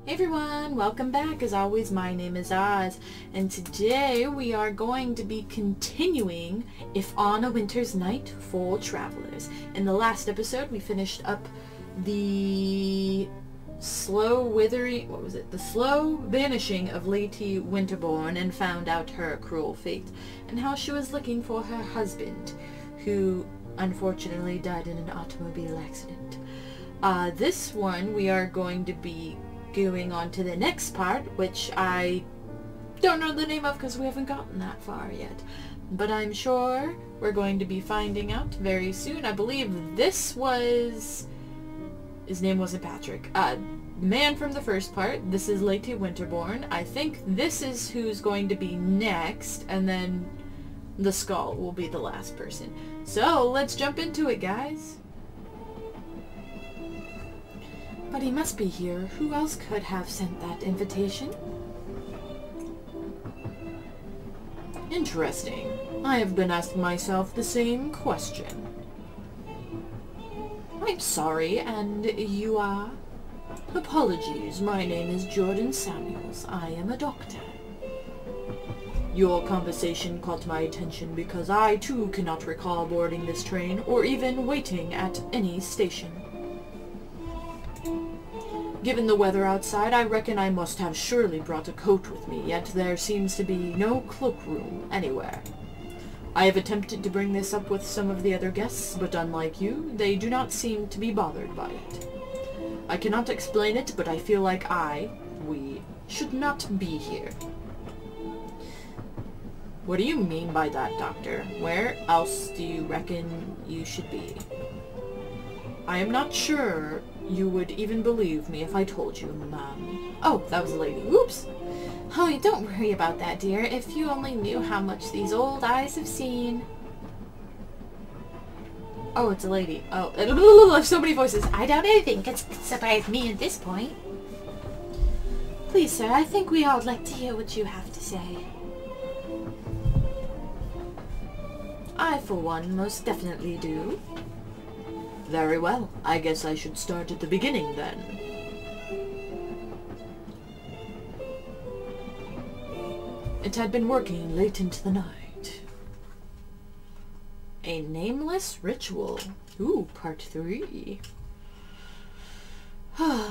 Hey everyone, welcome back. As always, my name is Oz, and today we are going to be continuing If on a Winter's Night for Travelers. In the last episode, we finished up the slow vanishing of Lady Winterbourne and found out her cruel fate, and how she was looking for her husband, who unfortunately died in an automobile accident. This one we are going to be going on to the next part, which I don't know the name of because we haven't gotten that far yet. But I'm sure we're going to be finding out very soon. I believe this was... his name wasn't Patrick. The man from the first part. This is Lady Winterbourne. I think this is who's going to be next, and then the skull will be the last person. So, let's jump into it, guys. But he must be here. Who else could have sent that invitation? Interesting. I have been asking myself the same question. I'm sorry, and you are? Apologies, my name is Jordan Samuels. I am a doctor. Your conversation caught my attention because I too cannot recall boarding this train or even waiting at any station. Given the weather outside, I reckon I must have surely brought a coat with me, yet there seems to be no cloakroom anywhere. I have attempted to bring this up with some of the other guests, but unlike you, they do not seem to be bothered by it. I cannot explain it, but I feel like we, should not be here. What do you mean by that, Doctor? Where else do you reckon you should be? I am not sure you would even believe me if I told you, ma'am. Oh, that was a lady. Whoops. Oh, don't worry about that, dear. If you only knew how much these old eyes have seen. Oh, it's a lady. Oh, so many voices. I doubt anything could surprise me at this point. Please, sir, I think we all would like to hear what you have to say. I, for one, most definitely do. Very well. I guess I should start at the beginning, then. It had been working late into the night. A nameless ritual. Ooh, part 3.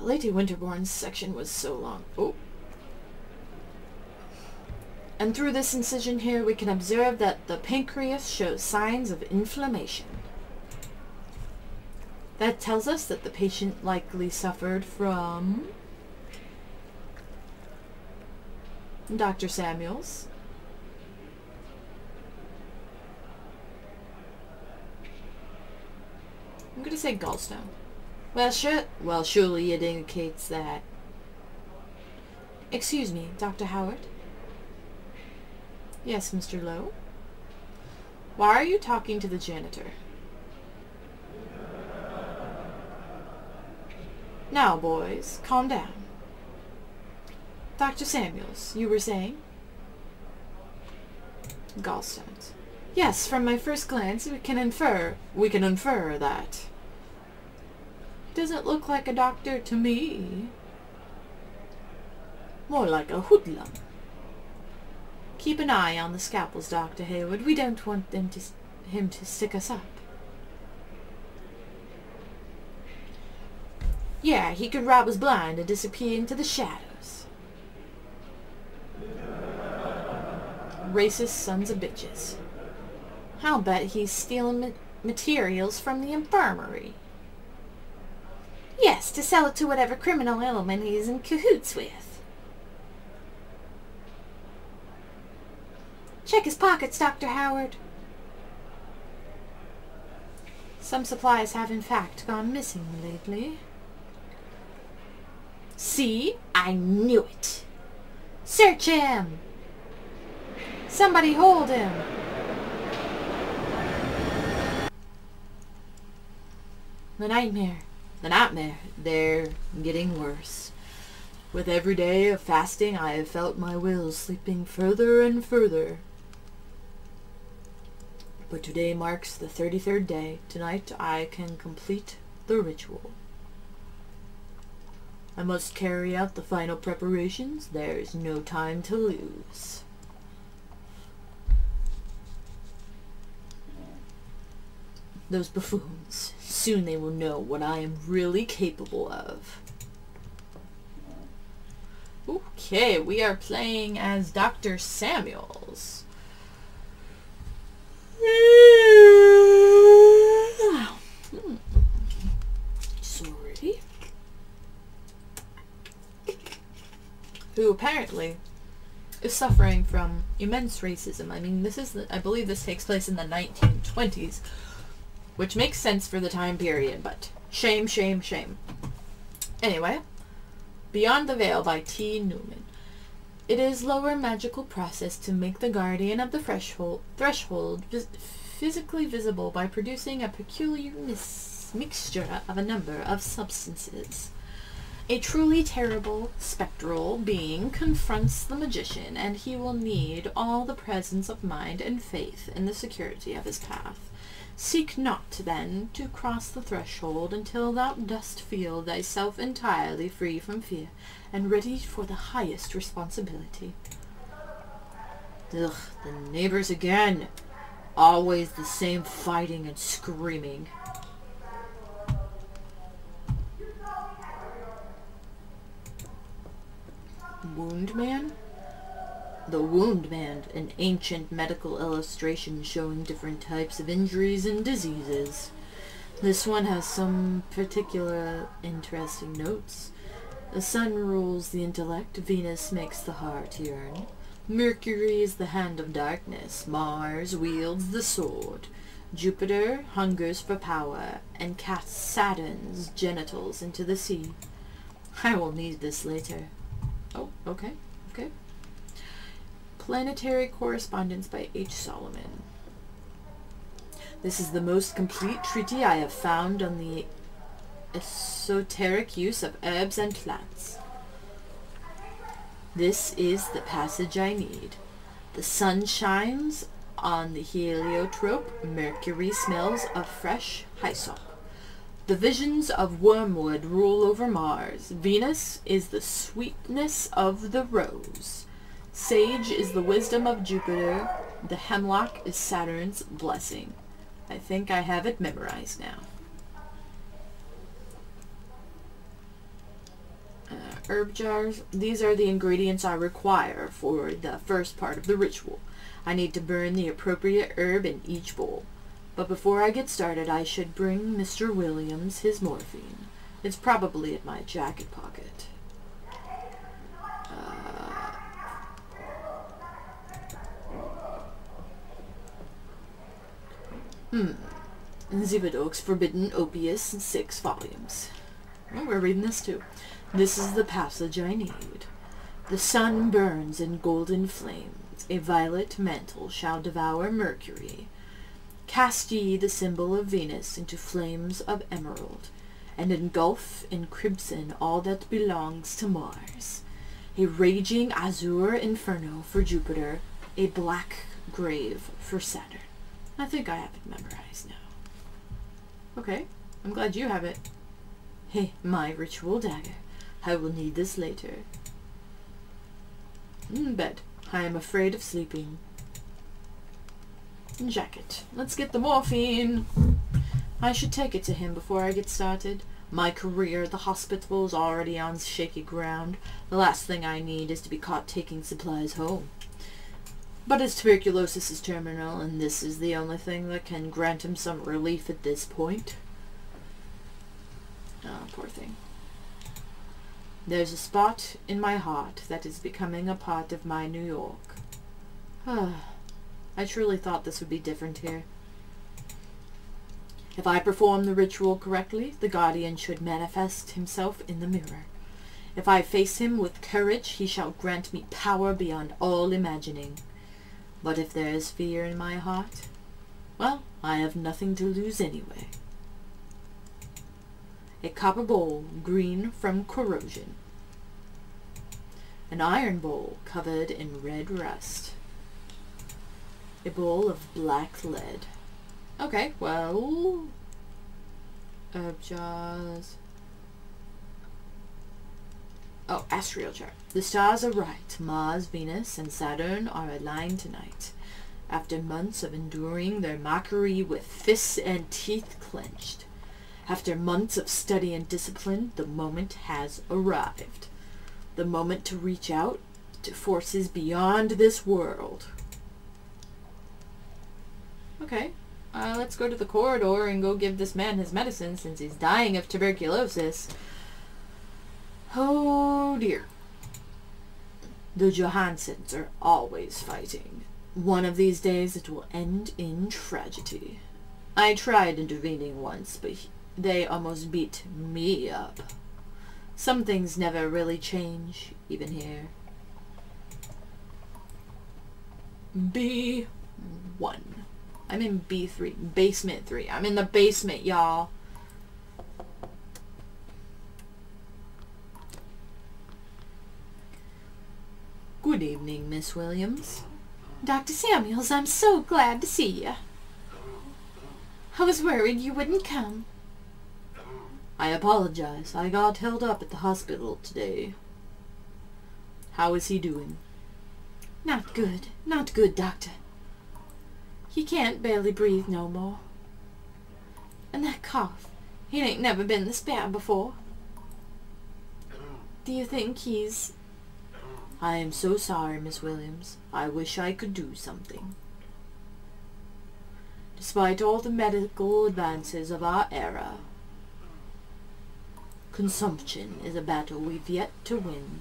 Lady Winterbourne's section was so long. Oh. And through this incision here, we can observe that the pancreas shows signs of inflammation. That tells us that the patient likely suffered from Dr. Samuels. I'm going to say gallstone. Well, surely it indicates that. Excuse me, Dr. Howard? Yes, Mr. Lowe? Why are you talking to the janitor? Now, boys, calm down. Dr. Samuels, you were saying? Gallstones. Yes, from my first glance, we can infer that. Doesn't look like a doctor to me. More like a hoodlum. Keep an eye on the scalpels, Dr. Hayward. We don't want him to stick us up. Yeah, he could rob us blind and disappear into the shadows. Racist sons of bitches. I'll bet he's stealing materials from the infirmary. Yes, to sell it to whatever criminal element he's in cahoots with. Check his pockets, Dr. Howard. Some supplies have in fact gone missing lately. See? I knew it. Search him! Somebody hold him! The nightmare, they're getting worse. With every day of fasting, I have felt my will slipping further and further. But today marks the 33rd day. Tonight I can complete the ritual. I must carry out the final preparations. There is no time to lose. Those buffoons. Soon they will know what I am really capable of. Okay, we are playing as Dr. Samuels. Sorry. Who apparently is suffering from immense racism. I mean, I believe this takes place in the 1920s, which makes sense for the time period, but shame, shame, shame. Anyway, Beyond the Veil by T. Newman. It is lower magical process to make the guardian of the threshold physically visible by producing a peculiar mixture of a number of substances. A truly terrible, spectral being confronts the magician, and he will need all the presence of mind and faith in the security of his path. Seek not, then, to cross the threshold until thou dost feel thyself entirely free from fear, and ready for the highest responsibility. Ugh, the neighbors again. Always the same fighting and screaming. Wound Man? The Wound Man, an ancient medical illustration showing different types of injuries and diseases. This one has some particular interesting notes. The sun rules the intellect, Venus makes the heart yearn. Mercury is the hand of darkness, Mars wields the sword. Jupiter hungers for power, and casts Saturn's genitals into the sea. I will need this later. Oh, okay, okay. Planetary Correspondence by H. Solomon. This is the most complete treatise I have found on the esoteric use of herbs and plants. This is the passage I need. The sun shines on the heliotrope. Mercury smells of fresh hyssop. The visions of wormwood rule over Mars. Venus is the sweetness of the rose. Sage is the wisdom of Jupiter. The hemlock is Saturn's blessing. I think I have it memorized now. Herb jars. These are the ingredients I require for the first part of the ritual. I need to burn the appropriate herb in each bowl. But before I get started, I should bring Mr. Williams his morphine. It's probably in my jacket pocket. Zibidok's Forbidden Opius, 6 volumes. Oh, we're reading this too. This is the passage I need. The sun burns in golden flames. A violet mantle shall devour Mercury. Cast ye the symbol of Venus into flames of emerald, and engulf in crimson all that belongs to Mars. A raging azure inferno for Jupiter, a black grave for Saturn. I think I have it memorized now. Okay, I'm glad you have it. Hey, my ritual dagger. I will need this later. Bed. I am afraid of sleeping. Jacket. Let's get the morphine. I should take it to him before I get started. My career at the hospital is already on shaky ground. The last thing I need is to be caught taking supplies home. But his tuberculosis is terminal, and this is the only thing that can grant him some relief at this point. Oh, poor thing. There's a spot in my heart that is becoming a part of my New York. I truly thought this would be different here. If I perform the ritual correctly, the guardian should manifest himself in the mirror. If I face him with courage, he shall grant me power beyond all imagining. But if there is fear in my heart, well, I have nothing to lose anyway. A copper bowl, green from corrosion. An iron bowl covered in red rust. A bowl of black lead. Okay, well... herb jars. Oh, astral chart. The stars are right. Mars, Venus, and Saturn are aligned tonight. After months of enduring their mockery with fists and teeth clenched. After months of study and discipline, the moment has arrived. The moment to reach out to forces beyond this world. Okay. Let's go to the corridor and go give this man his medicine since he's dying of tuberculosis. Oh dear. The Johansons are always fighting. One of these days it will end in tragedy. I tried intervening once, but they almost beat me up. Some things never really change, even here. B1. I'm in B3. Basement 3. I'm in the basement, y'all. Good evening, Miss Williams. Dr. Samuels, I'm so glad to see you. I was worried you wouldn't come. I apologize. I got held up at the hospital today. How is he doing? Not good. Not good, Doctor. He can't barely breathe no more. And that cough, it ain't never been this bad before. Do you think he's... I am so sorry, Miss Williams. I wish I could do something. Despite all the medical advances of our era, consumption is a battle we've yet to win.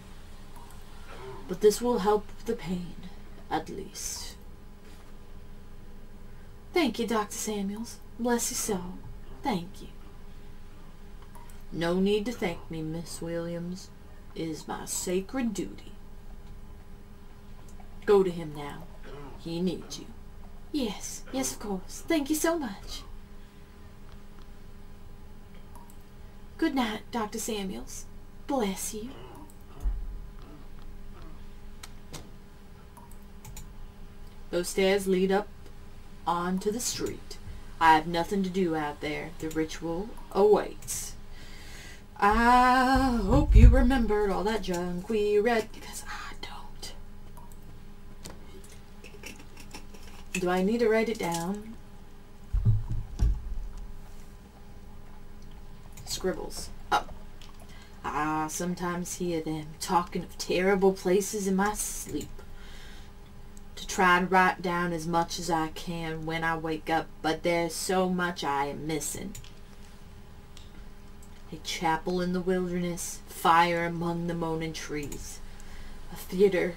But this will help the pain, at least. Thank you, Dr. Samuels. Bless your soul. Thank you. No need to thank me, Miss Williams. It is my sacred duty. Go to him now. He needs you. Yes, yes, of course. Thank you so much. Good night, Dr. Samuels. Bless you. Those stairs lead up onto the street. I have nothing to do out there. The ritual awaits. I hope you remembered all that junk we read, because I don't. Do I need to write it down? Scribbles. Oh. I sometimes hear them talking of terrible places in my sleep. To try to write down as much as I can when I wake up, but there's so much I am missing. A chapel in the wilderness, fire among the moaning trees, a theater,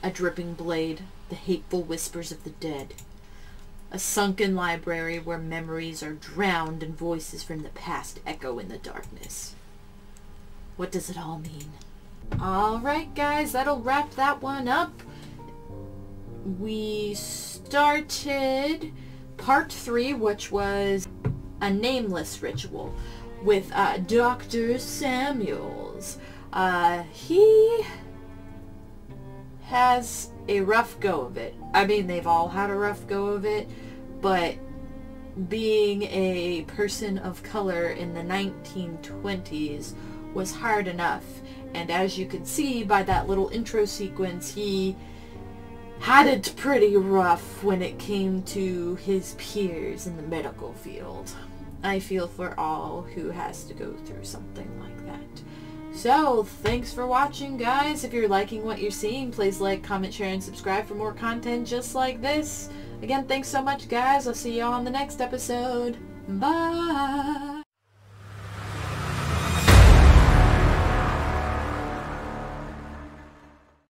a dripping blade, the hateful whispers of the dead, a sunken library where memories are drowned and voices from the past echo in the darkness. What does it all mean? Alright guys, that'll wrap that one up. We started part 3, which was a nameless ritual with Dr. Samuels. He has a rough go of it. I mean, they've all had a rough go of it, but being a person of color in the 1920s was hard enough. And as you can see by that little intro sequence, he had it pretty rough when it came to his peers in the medical field. I feel for all who has to go through something like that. So, thanks for watching, guys. If you're liking what you're seeing, please like, comment, share, and subscribe for more content just like this. Again, thanks so much, guys. I'll see you all on the next episode. Bye!